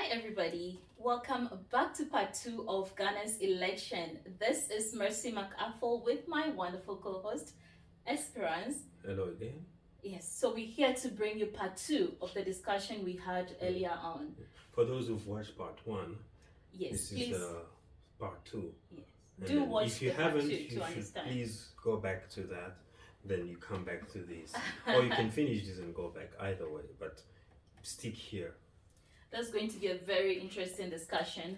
everybody. Welcome back to part two of Ghana's election. This is Mercy McAffle with my wonderful co-host, Esperance. Hello again. Yes, so we're here to bring you part two of the discussion we had earlier on. For those who've watched part one, Yes, this please. is part two. Yes. And Do then watch if you the part haven't, two you to should understand. please go back to that. Then you come back to this, or you can finish this and go back. Either way, but stick here. That's going to be a very interesting discussion.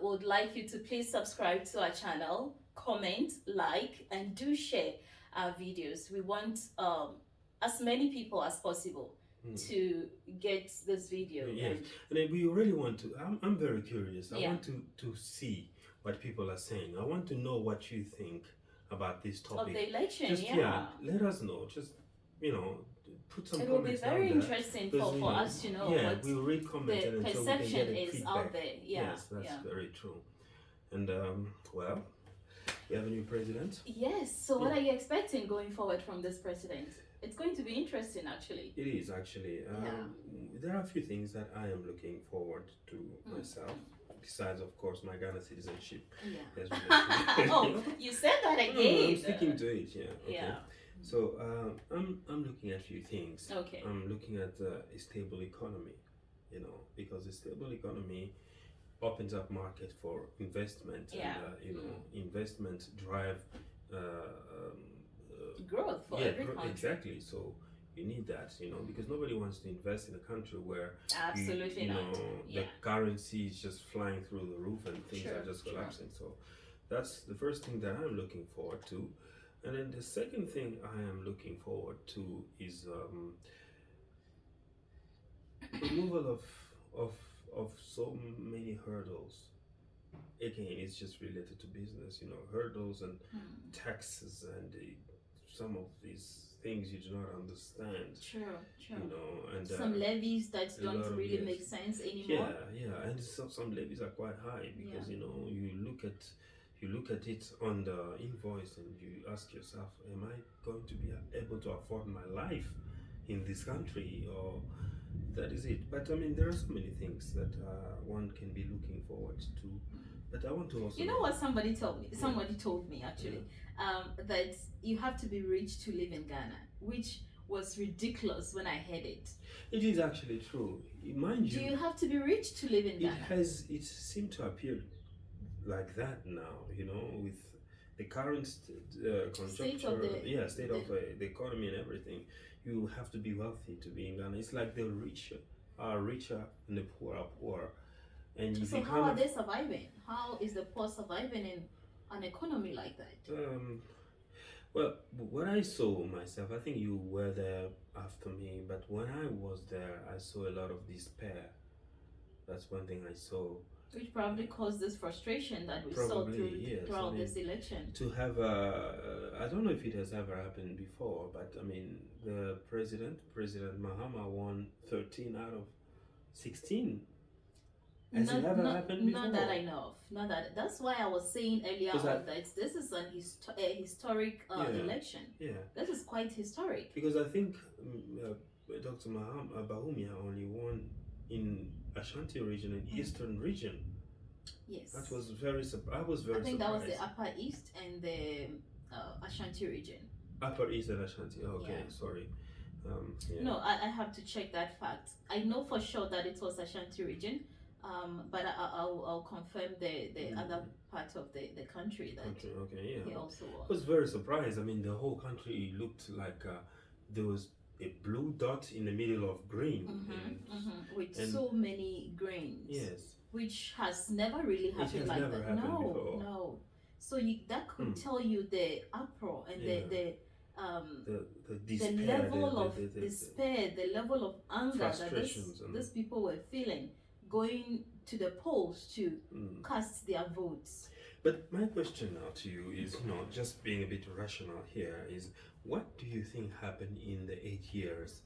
Would like you to please subscribe to our channel, comment, like, and do share our videos. We want as many people as possible to get this video. Yes, and then we really want to. I'm very curious. I want to see what people are saying. I want to know what you think about this topic of the election. Just, let us know. Just put some it will be comments very down there. interesting for us to know what we'll read comments the and so we can perception get a is feedback. out there. Yes, that's very true. And well, we have a new president. Yes. So what are you expecting going forward from this president? It's going to be interesting, actually. It is actually. There are a few things that I am looking forward to myself. Besides, of course, my Ghana citizenship. Oh, you said that again. I'm sticking to it. Yeah. Okay. Yeah. So I'm looking at a few things. Okay. I'm looking at a stable economy, because a stable economy opens up market for investment, and investment drive growth for every country. Exactly. So you need that, because nobody wants to invest in a country where the currency is just flying through the roof and things are just collapsing. So that's the first thing that I'm looking forward to. And then the second thing I am looking forward to is removal of so many hurdles. Again, it's just related to business, hurdles and taxes and some of these things you do not understand. Sure. And some levies that don't really make sense anymore. And some levies are quite high because you look at it on the invoice and you ask yourself, am I going to be able to afford my life in this country, or that is it? But I mean, there are so many things that one can be looking forward to. But I want to also what somebody told me? Somebody told me actually that you have to be rich to live in Ghana, which was ridiculous when I heard it. It is actually true. Mind you, do you have to be rich to live in Ghana? It seemed to appear like that now, with the current state of the economy and everything. You have to be wealthy to be in Ghana. It's like the rich are richer and the poor are poorer. And so how are they surviving? How is the poor surviving in an economy like that? Well, what I saw myself, I think you were there after me, but when I was there, I saw a lot of despair. That's one thing I saw. Which probably caused this frustration that we saw throughout this election. To have I don't know if it has ever happened before, but I mean, the President Mahama, won 13 out of 16. Has it ever happened before? Not that I know of. That's why I was saying earlier on that this is a historic election. Yeah. This is quite historic. Because I think Dr. Bahumia only won in Ashanti region and Eastern region. Yes. That was very I was very surprised. I think that was the Upper East and the Ashanti region. Upper East and Ashanti. Okay, sorry. No, I have to check that fact. I know for sure that it was Ashanti region, but I'll confirm the other part of the country that he also was. I was very surprised. I mean, the whole country looked like there was a blue dot in the middle of green. With so many grains. Yes. Which has never really happened like that. Before. No. So that could tell you the uproar and the despair, level of despair, the level of anger that these people were feeling going to the polls to cast their votes. But my question now to you is, just being a bit rational here, is what do you think happened in the 8 years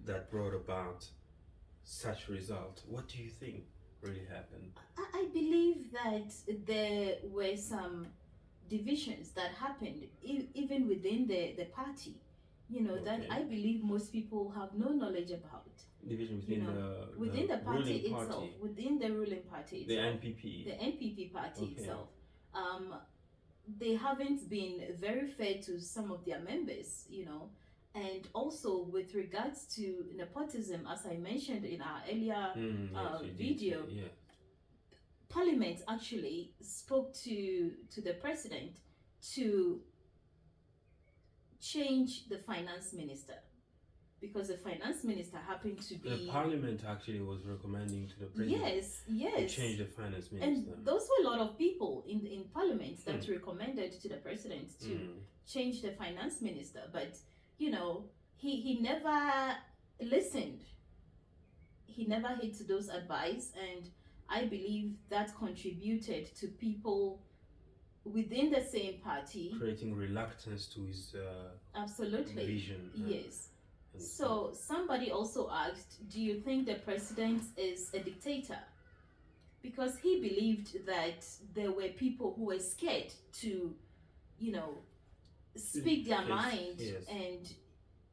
that brought about such result? What do you think really happened? I believe that there were some divisions that happened even within the party. that Okay. I believe most people have no knowledge about. Division You within know, the within the party ruling itself, party, within the ruling party the itself, NPP. the NPP party Okay. itself, they haven't been very fair to some of their members, and also with regards to nepotism, as I mentioned in our earlier Yes, you did video, say, yeah. Parliament actually spoke to the president to change the finance minister, because the finance minister happened to The be parliament actually was recommending to the president to change the finance and minister. those were a lot of people in parliament that recommended to the president to change the finance minister, but he never listened. He never heeded to those advice, and I believe that contributed to people within the same party creating reluctance to his absolutely vision. Yes. And So somebody also asked, do you think the president is a dictator? Because he believed that there were people who were scared to, speak their mind yes, and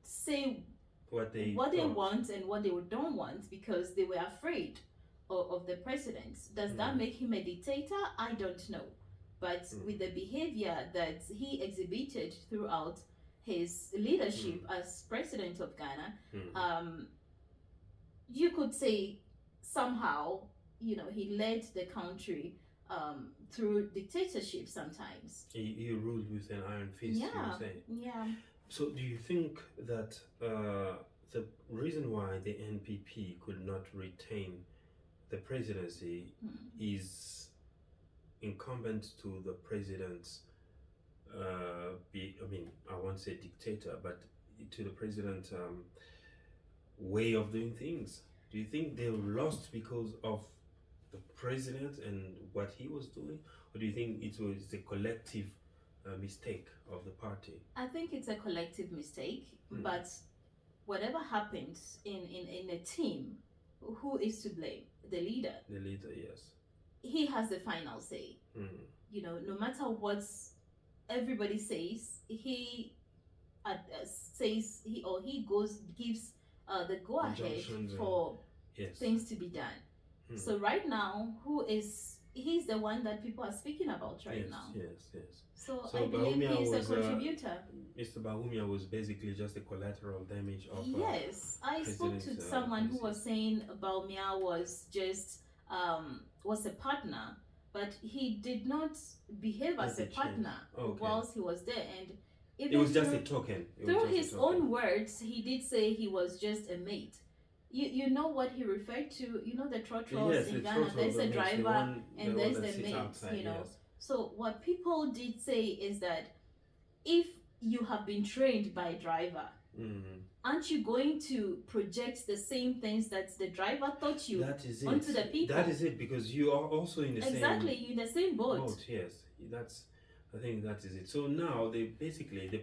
say what they want and what they don't want, because they were afraid of the president. Does that make him a dictator? I don't know. But with the behavior that he exhibited throughout his leadership as president of Ghana, you could say somehow, he led the country through dictatorship sometimes. He ruled with an iron fist, you say. Yeah. So do you think that the reason why the NPP could not retain the presidency is incumbent to the president's I won't say dictator, but to the president's way of doing things? Do you think they lost because of the president and what he was doing, or do you think it was a collective mistake of the party? I think it's a collective mistake, but whatever happens in a team, who is to blame? The leader. The leader, yes. He has the final say. No matter what everybody says, he says he gives the go ahead for things to be done. So right now, he's the one that people are speaking about now. Yes. So I believe he's a contributor. Mr. Bahumia was basically just a collateral damage of. Yes, I spoke to someone who was saying Baumia was just was a partner, but he did not behave as a partner whilst he was there, and even it was just a token. Through his own words, he did say he was just a mate. You know what he referred to? The trotros in Ghana. There's a driver and there's the mate. Outside, So what people did say is that if you have been trained by a driver, aren't you going to project the same things that the driver taught you onto the people? That is it, because you are also in the same you're in the same boat. Yes, I think that is it. So now they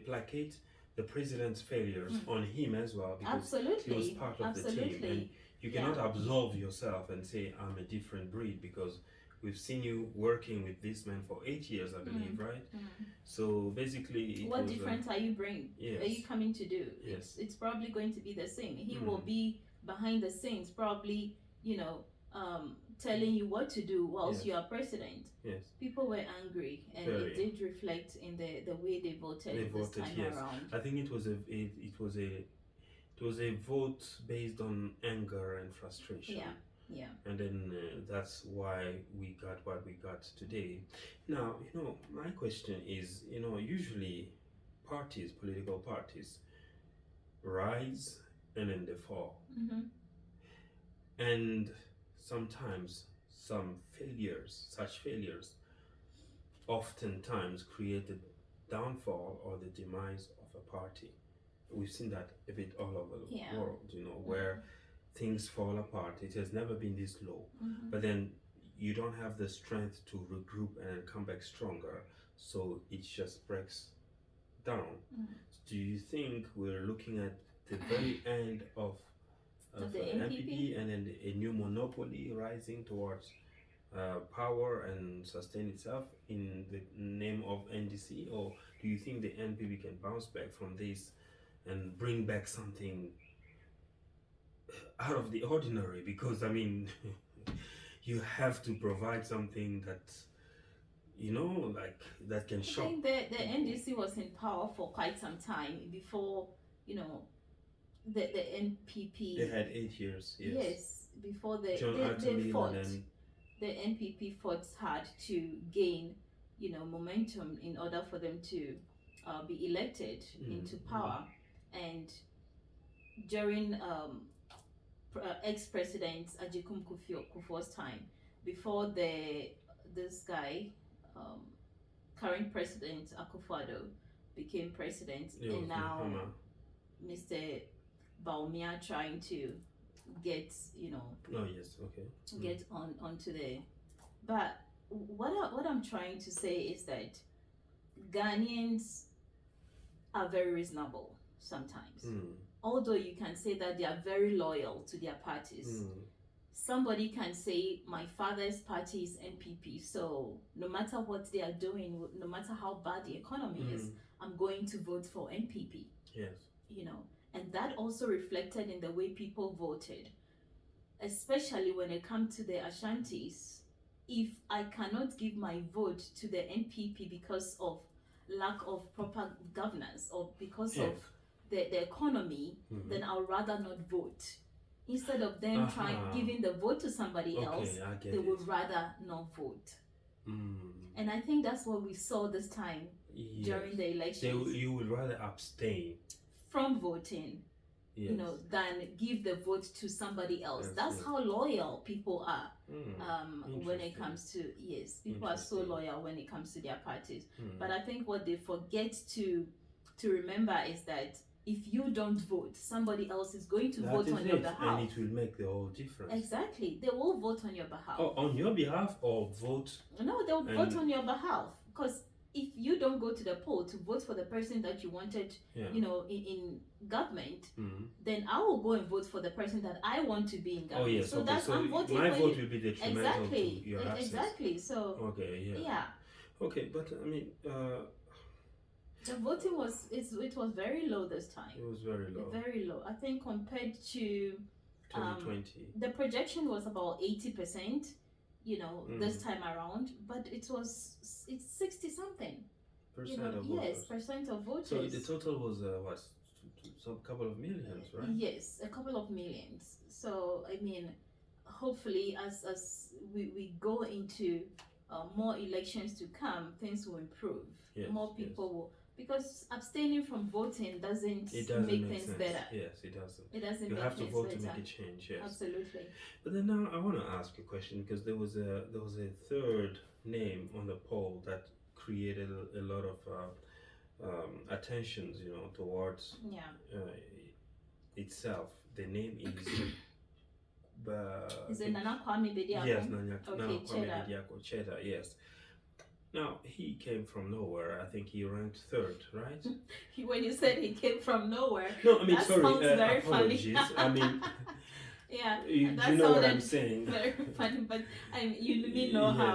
placate the president's failures on him as well, because he was part of the team, and you cannot absolve yourself and say I'm a different breed, because we've seen you working with this man for 8 years, I believe, right? So basically, what difference are you bringing? Yes. Are you coming to do? Yes. It's probably going to be the same. He will be behind the scenes, probably, telling you what to do whilst you are president. Yes. People were angry, and it did reflect in the way they voted this time around. I think it was a vote based on anger and frustration. Yeah. And then that's why we got what we got today. Now, my question is, usually political parties rise and then they fall. And sometimes such failures oftentimes create the downfall or the demise of a party. We've seen that a bit all over the world, where things fall apart. It has never been this low. But then you don't have the strength to regroup and come back stronger, so it just breaks down. Do you think we're looking at the very end of the NPP and then a new monopoly rising towards power and sustain itself in the name of NDC, or do you think the NPP can bounce back from this and bring back something out of the ordinary, because I mean you have to provide something that like that can I shock think the people. NDC was in power for quite some time before, you know, the NPP. They had 8 years, yes. Yes, before John they Atterley fought. and The NPP fought hard to gain, momentum in order for them to be elected into power. And during ex-president Ajikum Kufuor's time, before this guy, um, current president Akufo-Addo became president, and now Mr. Baumia trying to get get onto the. But what I'm trying to say is that Ghanaians are very reasonable sometimes. Although you can say that they are very loyal to their parties. Somebody can say my father's party is NPP, so no matter what they are doing, no matter how bad the economy is, I'm going to vote for NPP. Yes. And that also reflected in the way people voted, especially when it comes to the Ashantis. If I cannot give my vote to the NPP because of lack of proper governance or because of the economy, then I'll rather not vote. Instead of them giving the vote to somebody else, they would rather not vote. And I think that's what we saw this time during the elections. You would rather abstain from voting, than give the vote to somebody else. That's how loyal people are when it comes to, people are so loyal when it comes to their parties. But I think what they forget to remember is that if you don't vote, somebody else is going to vote on your behalf. And it will make the whole difference. Exactly. They will vote on your behalf. Oh, on your behalf or vote? No, they'll vote on your behalf. Because if you don't go to the poll to vote for the person that you wanted, in government, then I will go and vote for the person that I want to be in government. Oh, yes. So that's I'm voting my for vote you. will be detrimental to your absence. Exactly. So Okay, but I mean, the voting was very low this time. It was very low. Very low. I think compared to 2020, the projection was about 80%. This time around, but it's 60 something percent of voters. Percent of voters. So the total was what? Some couple of millions, right? Yes, a couple of millions. So I mean, hopefully, as we go into more elections to come, things will improve. More people will. Because abstaining from voting doesn't make things sense. better. Yes, it doesn't. It doesn't. You make have to things vote better. to make a change. Yes, absolutely. But then now I want to ask a question, because there was a third name on the poll that created a lot of attentions, towards itself. The name is. Is it Nana Kwame Bediako? Yes, Nana Kwame Bediako Cheddar. Yes. Now, he came from nowhere. I think he ranked third, right? When you said he came from nowhere, no, I mean, that sorry, sounds very apologies. funny. I mean, you know what I'm saying. Very funny, but you really know how.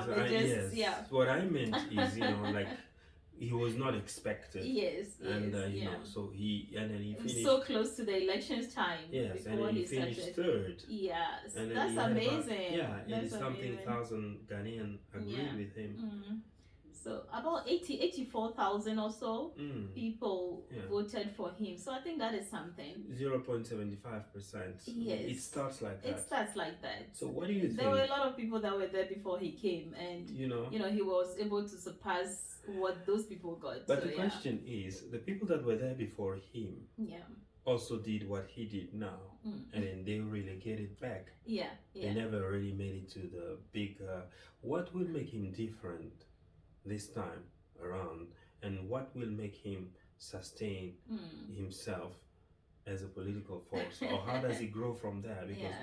What I meant is, like, he was not expected. And so he finished so close to the elections time. Yes, and he finished third. Yes, and that's amazing. That's 80,000 Ghanaian agreed with him. So about 84,000 or so people voted for him. So I think that is something. 0.75%. Yes. It starts like that. It starts like that. So what do you think? There were a lot of people that were there before he came, and he was able to surpass what those people got. But the question is, the people that were there before him also did what he did now, and then they relegated back. They never really made it to the big. What will make him different this time around, and what will make him sustain himself as a political force, or how does he grow from there? Because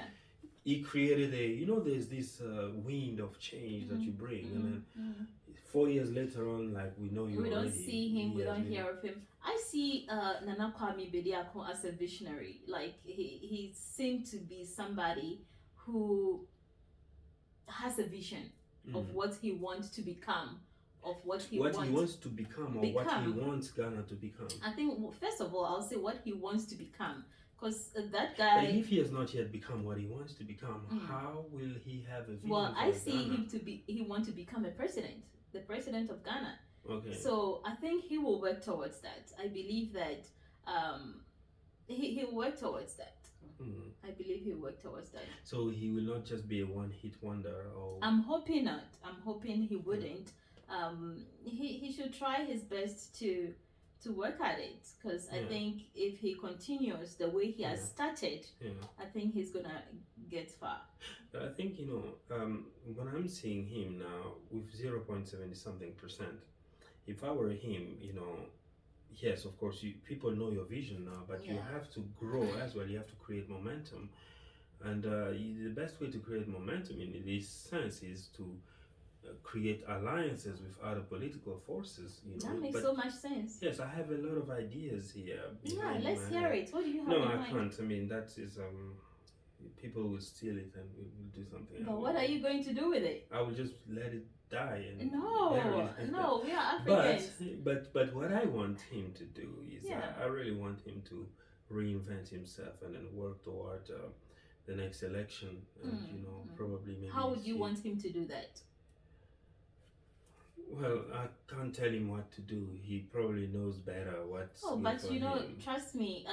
he created there's this wind of change that you bring, and then 4 years later on, like, we don't see him, we don't hear of him. I see Nana Kwame Bediako as a visionary. Like, he seemed to be somebody who has a vision of what he wants to become, of what he What he wants to become, or what he wants Ghana to become. I think first of all, I'll say what he wants to become, because that guy. But if he has not yet become what he wants to become, how will he have a vision? Well, I see Ghana? him to be. He wants to become a president, the president of Ghana. Okay. So I think he will work towards that. I believe that he will work towards that. I believe he'll work towards that. So he will not just be a one-hit wonder, or I'm hoping not. I'm hoping he wouldn't. He should try his best to work at it, because I think if he continues the way he has started, I think he's gonna get far. But I think when I'm seeing him now with 0.70 something percent, if I were him, yes, of course, people know your vision now, but you have to grow as well. You have to create momentum, and the best way to create momentum in this sense is to create alliances with other political forces. That makes so much sense. Yes, I have a lot of ideas here. Yeah, let's hear it. What do you have in mind? I can't. I mean, that is people will steal it and will do something. But what are you going to do with it? I will just let it die and no, we are Africans. But what I want him to do is I really want him to reinvent himself and then work toward the next election, and probably maybe. How would you want him to do that? Well, I can't tell him what to do. He probably knows better what's. Oh, but trust me,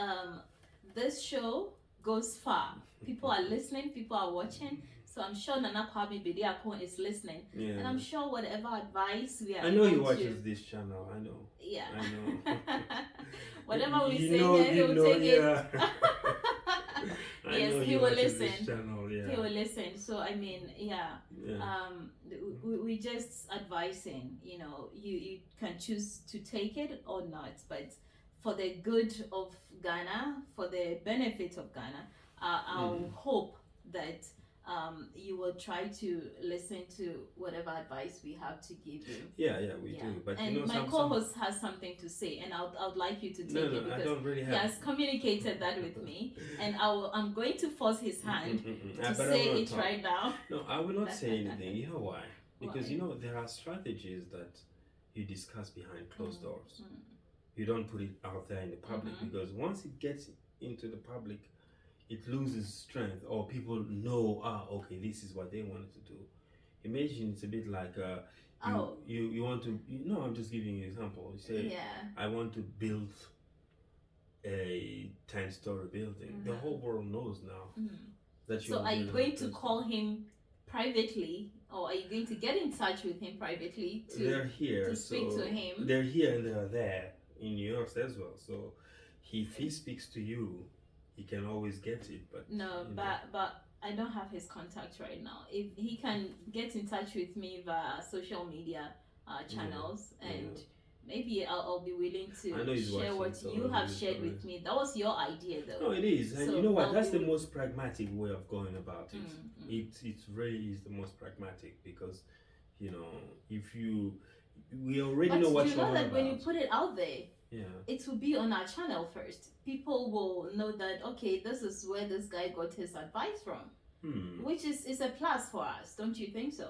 this show goes far. People are listening, people are watching. So I'm sure Nana Kwame Bediako is listening. Yeah. And I'm sure whatever advice we are. I know he watches this channel. I know. Yeah. I know. Whatever we say here, he will take it. Yes, he will listen. Channel, he will listen. So I mean, we just advising. You can choose to take it or not, but for the good of Ghana, for the benefit of Ghana, I'll hope that you will try to listen to whatever advice we have to give you. Yeah, we do. But my co-host has something to say, and I'd like you to take it, because I don't really he has communicated that with me, and I'm going to force his hand to say it right now. No, I will not say anything. You know why? Because there are strategies that you discuss behind closed doors. You don't put it out there in the public, because once it gets into the public, it loses strength, or people know, okay, this is what they wanted to do. Imagine it's a bit like you want to, I'm just giving you an example. You say, I want to build a 10-story building. The whole world knows now that you. So are you going to call him privately, or are you going to get in touch with him privately to speak to him? They're here and they're there in New York as well. So if he speaks to you, he can always get it. But but I don't have his contact right now. If he can get in touch with me via social media channels, and maybe I'll be willing to share what you have shared with me. That was your idea, though. No, it is, and you know what? That's the most pragmatic way of going about it. It really is the most pragmatic, because if we already know what you're about. But you know that when you put it out there, it will be on our channel first. People will know that, okay, this is where this guy got his advice from, which is a plus for us, don't you think so?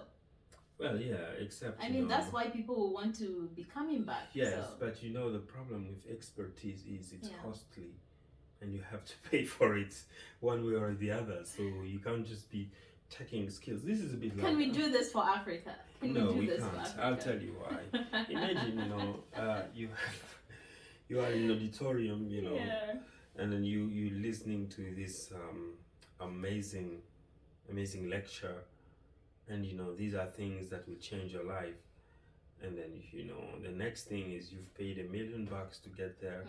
Well, except that's why people will want to be coming back. Yes, but the problem with expertise is it's costly, and you have to pay for it one way or the other. So you can't just be taking skills. This is a bit like. Can we do this for Africa? No, we can't. I'll tell you why. Imagine, you are in an auditorium, and then you listening to this amazing lecture, and these are things that will change your life, and then the next thing is you've paid $1 million to get there,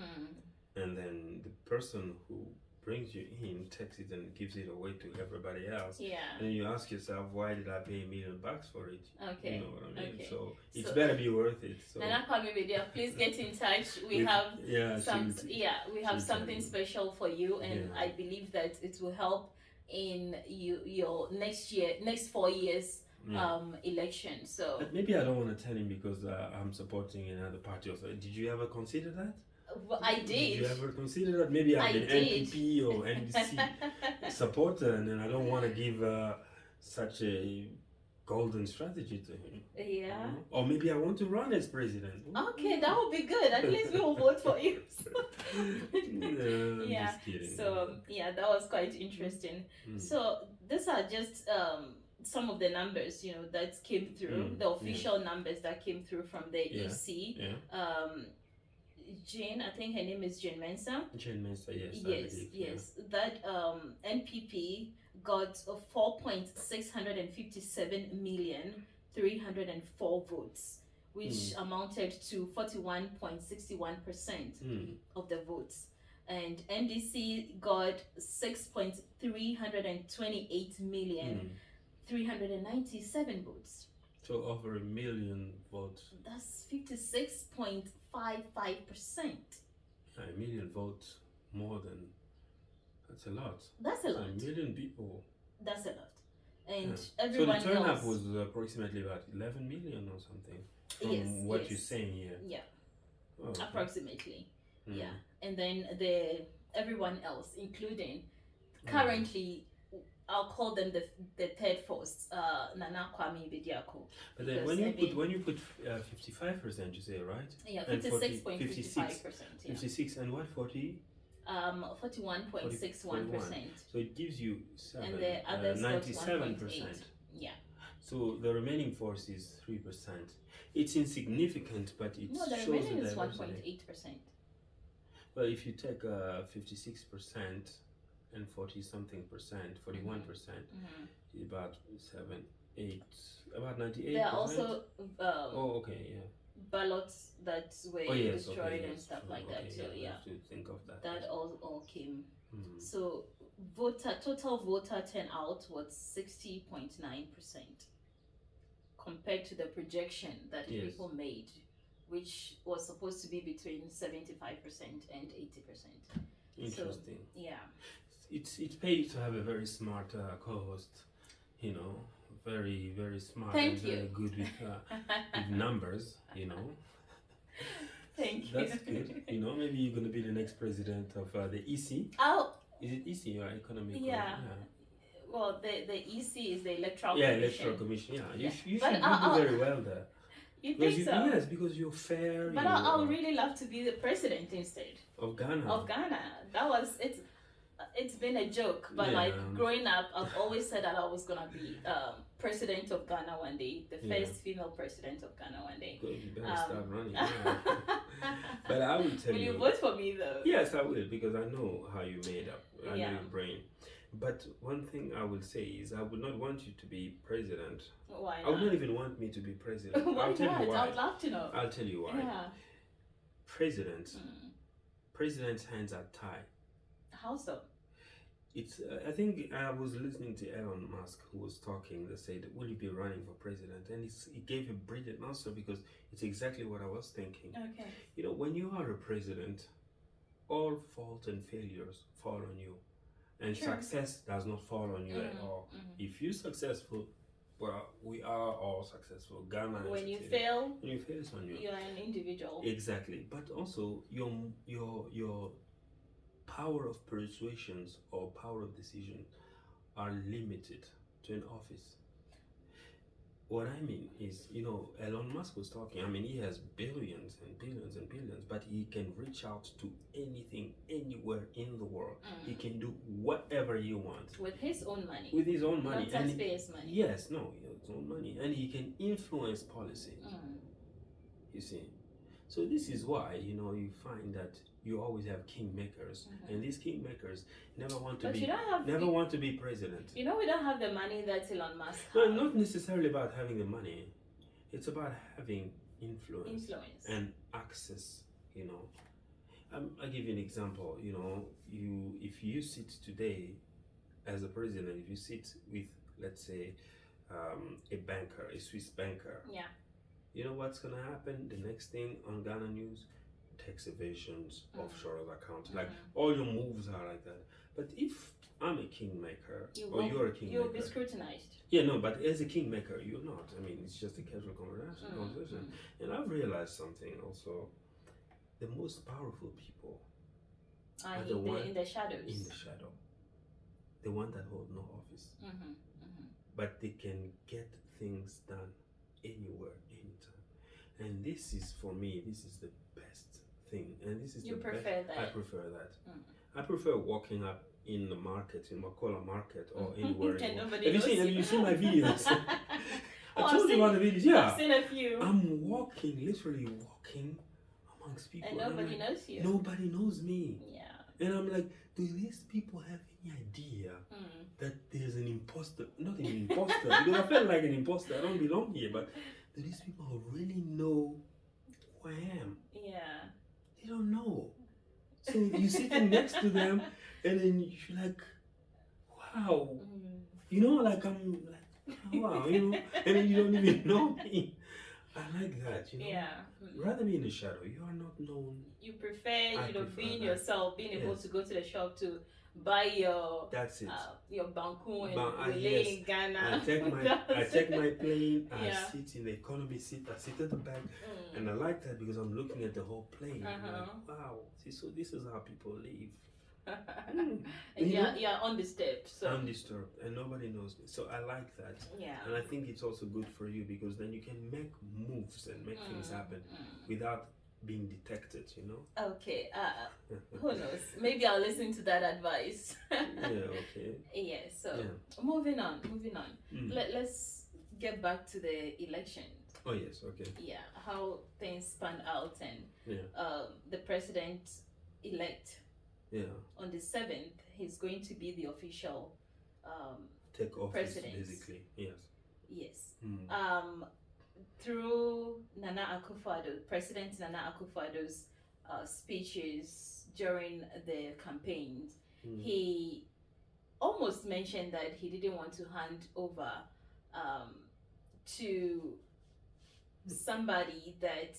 and then the person who brings you in takes it and gives it away to everybody else. And you ask yourself, why did I pay $1 million for it? Okay. You know what I mean? Okay. So it's better be worth it. So Nana Kwame, please get in touch. We have something special for you, and I believe that it will help in your next 4 years election. So but maybe I don't want to tell him, because I'm supporting another party. Also, did you ever consider that? I did. Did you ever consider that? Maybe I'm an NPP or NDC supporter, and then I don't want to give such a golden strategy to him. Yeah. Or maybe I want to run as president. Okay, that would be good. At least we will vote for you. No, I'm Yeah. just kidding. So yeah, that was quite interesting. So these are just some of the numbers, that came through, the official numbers that came through from the EC. Yeah. Jane, I think her name is Jane Mensa. Jane Mensa, yes. Yes. That NPP got 4,657,304 votes, which amounted to 41.61% of the votes. And NDC got 6,328,397 votes. So over 1 million votes. That's 56.55%. Yeah, 1 million votes more than. That's a lot. That's a lot. 1 million people. That's a lot. And everyone so the turnout else was approximately about 11 million or something. From what you're saying here. Yeah. Oh, okay. Approximately. Yeah. And then everyone else, including currently, I'll call them the third force, Nana Kwame Bediako. But then when you put 55%, you say, right? Yeah, 56.55%. 56 and what, 40? 41.61%. So it gives you 7, and the others 97%. Yeah. So the remaining force is 3%. It's insignificant, but it no, the shows remaining the is diversity. 1.8%. Well, if you take 56% and 40 something percent, 41%, about 7, 8, about 98%. There are also ballots that were destroyed and stuff like that. So you have to think of that. That all came. So total voter turnout was 60.9% compared to the projection that people made, which was supposed to be between 75% and 80%. Interesting. So, yeah. It's paid to have a very smart co-host, very, very smart. Thank and you. Very good with numbers, Thank you. That's good. Maybe you're going to be the next president of the EC. Oh. Is it EC or Economic? Yeah. Well, the EC is the Electoral Commission. Yeah, Electoral Commission. Yeah, you should do I'll, very well there. You think so? Yes, because you're fair. But I'll really love to be the president instead. Of Ghana. That was it's been a joke, but growing up, I've always said that I was gonna be president of Ghana one day, the first female president of Ghana one day. Good, you better start running. But I will tell you. Will you vote for me though? Yes, I will, because I know how you made up. I know your brain. But one thing I will say is I would not want you to be president. Why not? I would not even want me to be president. Why I'll tell not? you why. I'd love to know. I'll tell you why. Yeah. President's hands are tied. How so? It's. I think I was listening to Elon Musk, who was talking. They said, "Will you be running for president?" And he gave a brilliant answer, because it's exactly what I was thinking. Okay. When you are a president, all fault and failures fall on you, and success does not fall on you at all. If you're successful, well, we are all successful. Ghana. When you fail, it's on you. You're an individual. Exactly, but also your power of persuasions or power of decision are limited to an office. What I mean is, Elon Musk was talking. I mean, he has billions and billions and billions, but he can reach out to anything, anywhere in the world. He can do whatever he wants with his own money. With his own money, not taxpayers' money. Yes, no, his own money, and he can influence policy. You see, so this is why you find that you always have kingmakers, and these kingmakers never want to be president. We don't have the money that Elon Musk has. No, not necessarily about having the money. It's about having influence. And access. I'll give you an example. If you sit today as a president, if you sit with, let's say, a banker, a Swiss banker. Yeah. You know what's gonna happen? The next thing on Ghana News, tax evasions, offshore accounts, like all your moves are like that. But if I'm a kingmaker, you're a kingmaker, you'll be scrutinized. Yeah, no, but as a kingmaker, you're not. I mean, it's just a casual conversation. And I've realized something also. The most powerful people are the one in the shadows. In the shadow. The one that hold no office. But but they can get things done anywhere, anytime. And this is, for me, this is the best thing. And this is You the prefer best. that? I prefer that. I prefer walking up in the market, in Makola Market, or anywhere. And nobody Have you knows seen? Have you seen my videos? I I've told you seen- about the videos. Yeah, I've seen a few. I'm walking, literally walking amongst people, And I'm nobody like, knows you. nobody knows me. Yeah. And I'm like, do these people have any idea that there's an imposter? Not an imposter, because I felt like an imposter. I don't belong here. But do these people really know who I am? Yeah. They don't know. So you're sitting next to them, and then you're like, wow. You know, like I'm like, wow, you know, and then you don't even know me. I like that, you know. Yeah. Rather be in the shadow. You are not known. You prefer, I you know, prefer being that. yourself, being able Yes. to go to the shop to buy your That's it. your banku and Yes. Wele in Ghana. I take my plane. I Yeah. sit in the economy seat. I sit at the back, and I like that because I'm looking at the whole plane. I'm like, wow, see, so this is how people live. And You know? you're undisturbed, so Undisturbed, and nobody knows me. So I like that. yeah. And I think it's also good for you because then you can make moves and make things happen without being detected, you know? Okay, who knows? Maybe I'll listen to that advice. Yeah, okay. Yeah, so Yeah. moving on. Let's get back to the election. Oh, yes, okay. Yeah, how things panned out and the president-elect on the 7th, he's going to be the official Take office, president. basically, yes. Yes. Through Nana Akufo-Addo, President Nana Akufo-Addo's speeches during the campaigns, he almost mentioned that he didn't want to hand over to somebody that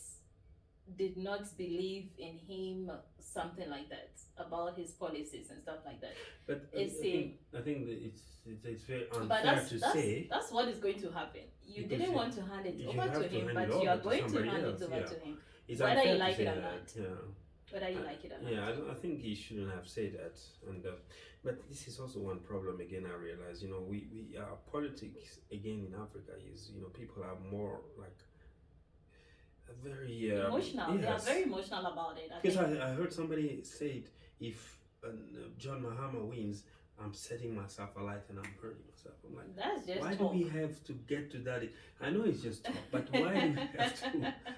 did not believe in him, something like that, about his policies and stuff like that. But I think that it's very But unfair to say. that's what is going to happen. You Because didn't you- want to hand it you over have to to him, hand but it you over are to going to somebody hand else, it over yeah. to him. It's Whether unfair you to like say it or that, not. yeah. Whether you like it or not. Yeah, I think he shouldn't have said that. And but this is also one problem again. I realize, you know, we politics again in Africa is, you know, people are more like very Emotional. They are yes. very emotional about it. Because I heard somebody say it, if John Mahama wins, I'm setting myself alight and I'm burning myself. I'm like, that's just why talk. do we have to get to that? I know it's just talk, but why do we have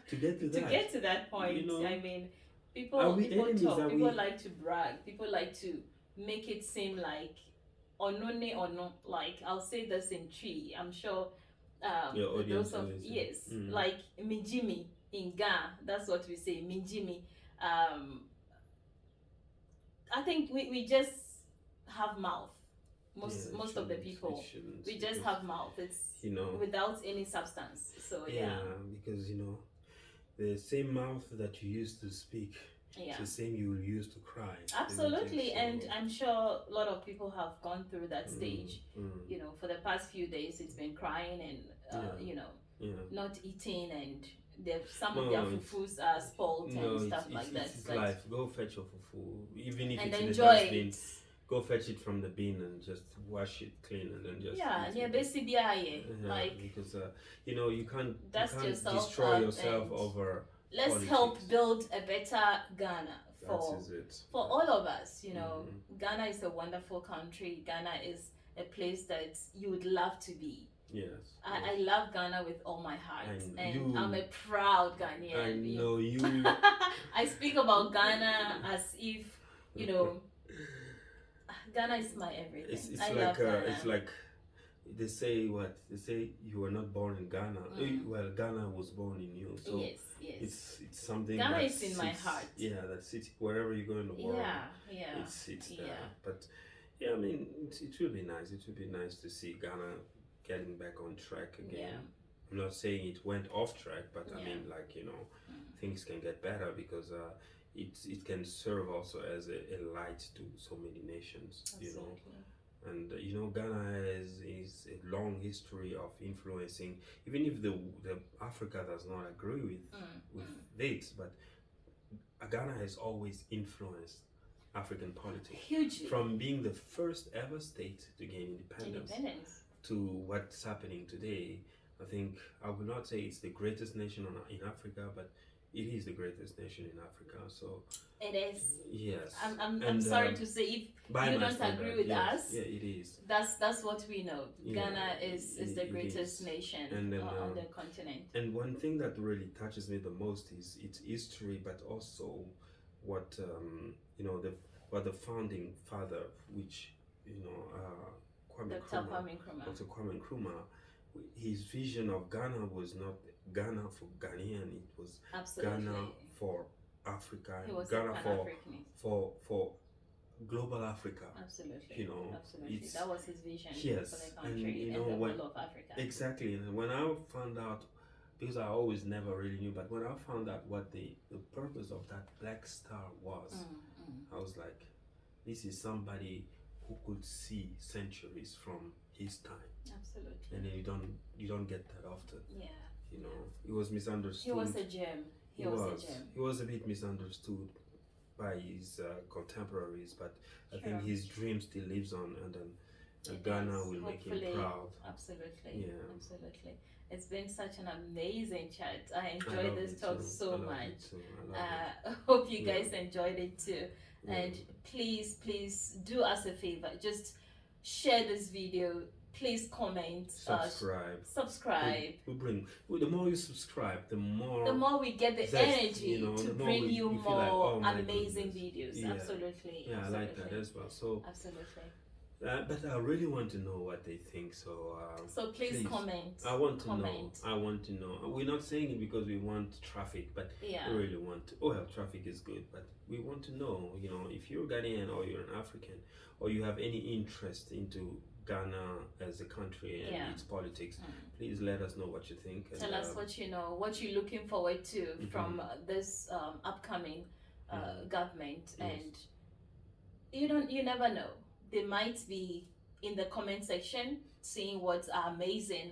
to get to that? To get to that point, You know? I mean, Are people we enemies? talk. Are People we- like to brag. People like to make it seem like onone or not. Like, I'll say this in Tree. I'm sure Your audience those of will listen. yes, like Mijimi in Ga. That's what we say, Mijimi. I think we just have mouth. Most of the people, we just have mouth. It's, you know, without any substance. So yeah. Because, you know, the same mouth that you use to speak, it's the same you will use to cry. Absolutely. So, And I'm sure a lot of people have gone through that stage. You know, for the past few days, it's been crying and you know, not eating, and some of their fufus are spoiled and stuff like that. It's life. Go fetch your fufu, even if and it's in the enjoy dustbin. it. Go fetch it from the bin and just wash it clean and then just eat Yeah, it. basically, like, because you know, you can't dust destroy yourself yourself and over let's politics. help build a better Ghana for That is it. for all of us. You know, Ghana is a wonderful country. Ghana is a place that you would love to be. Yes. I love Ghana with all my heart, And I'm a proud Ghanaian. I know you. I speak about Ghana as if, you know, Ghana is my everything. It's I like love Ghana. it's like they say you were not born in Ghana. Well, Ghana was born in you. So yes. it's something. Ghana that is in my heart. Yeah, that sits wherever you go in the world. Yeah. It's there. But yeah, I mean, it will be nice. It will be nice to see Ghana getting back on track again. Yeah. I'm not saying it went off track, but I mean, like, you know, things can get better because it can serve also as a light to so many nations. Absolutely. You know, and you know, Ghana is a long history of influencing. Even if the Africa does not agree with this, but Ghana has always influenced African politics Hugely. from being the first ever state to gain independence. to what's happening today, I think I would not say it's the greatest nation in Africa, but it is the greatest nation in Africa. So it is. yes, I'm sorry to say, if by you my don't standard, agree with yes, us, yeah, it is. that's what we know. Yeah, Ghana is the it greatest is. nation And then, on the continent. And one thing that really touches me the most is its history, but also what what the founding father, which Dr. Kwame Nkrumah. Dr. Kwame Nkrumah, his vision of Ghana was not Ghana for Ghanaian; it was Absolutely. Ghana for Africa, He was Ghana a Pan-Africanist. for global Africa. Absolutely. Absolutely. That was his vision yes, for the country and the whole of Africa. Exactly. And when I found out, because I always never really knew, but when I found out what the purpose of that black star was, I was like, this is somebody who could see centuries from his time. Absolutely. And then you don't get that often. Yeah. He was misunderstood. He was a gem. He was a bit misunderstood by his contemporaries, but I think his dream still lives on, and Ghana will make him proud. Absolutely. Yeah. Absolutely. It's been such an amazing chat. I enjoyed this talk so much. I hope you guys enjoyed it too. Yeah. And please do us a favor. Just share this video. Please comment. Subscribe. The more you subscribe, the more we get the energy to bring you more amazing videos. Yeah. Absolutely. Yeah, I like that as well. So absolutely. But I really want to know what they think. So please comment. I want to know. I want to know. We're not saying it because we want traffic, but we really want to. Oh, well, traffic is good, but we want to know. If you're Ghanaian or you're an African, or you have any interest into Ghana as a country and its politics, please let us know what you think. Tell us what you're looking forward to from this upcoming government, and you never know. They might be in the comment section seeing what our amazing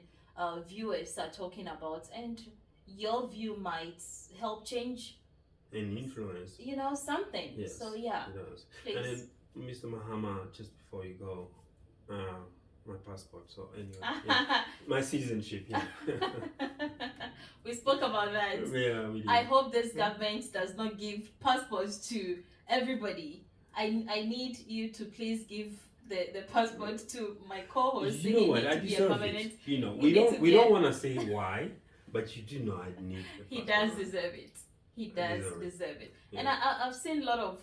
viewers are talking about, and your view might help change and influence something. Yes, so yeah, please. And then Mr. Mahama, just before you go, my passport. So anyway, my citizenship. Yeah. We spoke about that. Yeah, we did. I hope this government does not give passports to everybody. I need you to please give the passport to my co-host. You know what? I deserve it. We don't want to say why, but you do know I need. He does deserve it. He does deserve it. Yeah. And I've seen a lot of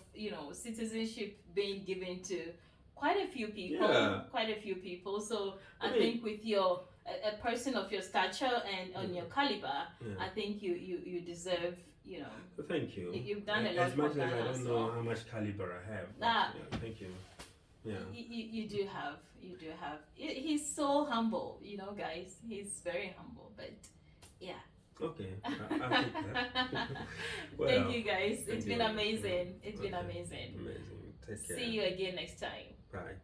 citizenship being given to quite a few people. So I think with a person of your stature and on your caliber, I think you deserve. Thank you. You've done a lot. As much as I don't know how much caliber I have. Thank you. Yeah. You do have. He's so humble, guys. He's very humble, but yeah. Okay, I'll take that. Well, thank you guys. It's been amazing. Amazing. Take care. See you again next time. Bye.